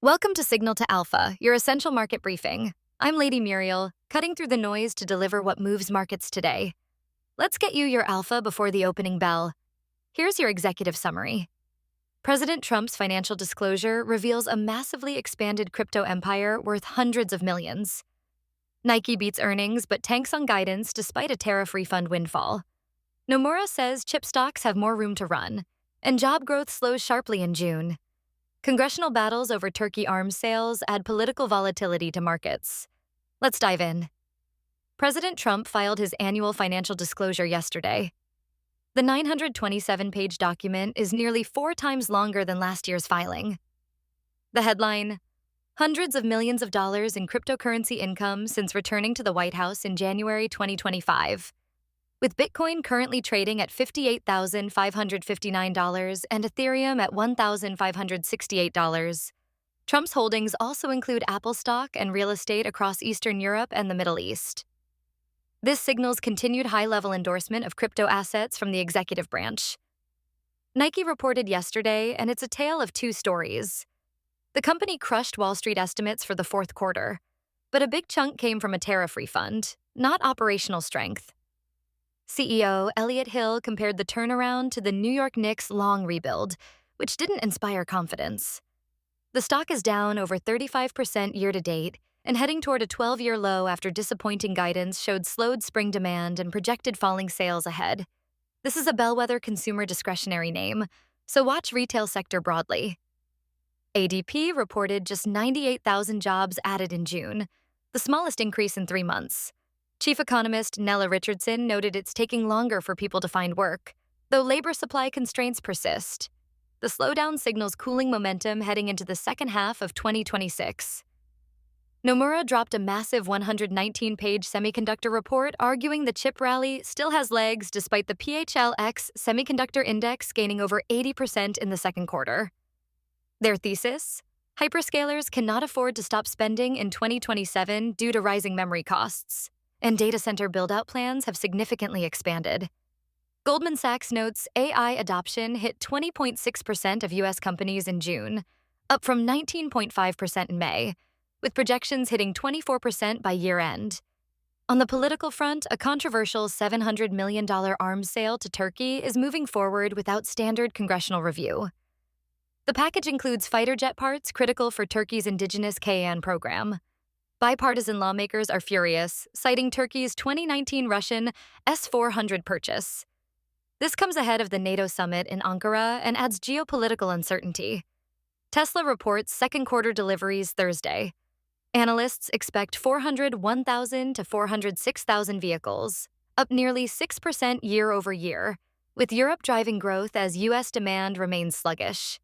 Welcome to Signal to Alpha, your essential market briefing. I'm Lady Muriel, cutting through the noise to deliver what moves markets today. Let's get you your alpha before the opening bell. Here's your executive summary. President Trump's financial disclosure reveals a massively expanded crypto empire worth hundreds of millions. Nike beats earnings but tanks on guidance despite a tariff refund windfall. Nomura says chip stocks have more room to run, and job growth slows sharply in June. Congressional battles over Turkey arms sales add political volatility to markets. Let's dive in. President Trump filed his annual financial disclosure yesterday. The 927-page document is nearly 4 times longer than last year's filing. The headline: Hundreds of millions of dollars in cryptocurrency income since returning to the White House in January 2025. With Bitcoin currently trading at $58,559 and Ethereum at $1,568. Trump's holdings also include Apple stock and real estate across Eastern Europe and the Middle East. This signals continued high-level endorsement of crypto assets from the executive branch. Nike reported yesterday, and it's a tale of two stories. The company crushed Wall Street estimates for the fourth quarter, but a big chunk came from a tariff refund, not operational strength. CEO Elliott Hill compared the turnaround to the New York Knicks' long rebuild, which didn't inspire confidence. The stock is down over 35% year-to-date and heading toward a 12-year low after disappointing guidance showed slowed spring demand and projected falling sales ahead. This is a bellwether consumer discretionary name, so watch retail sector broadly. ADP reported just 98,000 jobs added in June, the smallest increase in 3 months. Chief economist Nella Richardson noted it's taking longer for people to find work, though labor supply constraints persist. The slowdown signals cooling momentum heading into the second half of 2026. Nomura dropped a massive 119-page semiconductor report arguing the chip rally still has legs despite the PHLX semiconductor index gaining over 80% in the second quarter. Their thesis? Hyperscalers cannot afford to stop spending in 2027 due to rising memory costs, and data center build-out plans have significantly expanded. Goldman Sachs notes AI adoption hit 20.6% of U.S. companies in June, up from 19.5% in May, with projections hitting 24% by year-end. On the political front, a controversial $700 million arms sale to Turkey is moving forward without standard congressional review. The package includes fighter jet parts critical for Turkey's indigenous Kayan program. Bipartisan lawmakers are furious, citing Turkey's 2019 Russian S-400 purchase. This comes ahead of the NATO summit in Ankara and adds geopolitical uncertainty. Tesla reports second quarter deliveries Thursday. Analysts expect 401,000 to 406,000 vehicles, up nearly 6% year over year, with Europe driving growth as U.S. demand remains sluggish.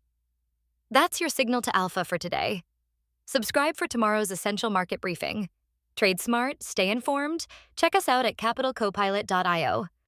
That's your signal to alpha for today. Subscribe for tomorrow's essential market briefing. Trade smart, stay informed. Check us out at capitalcopilot.io.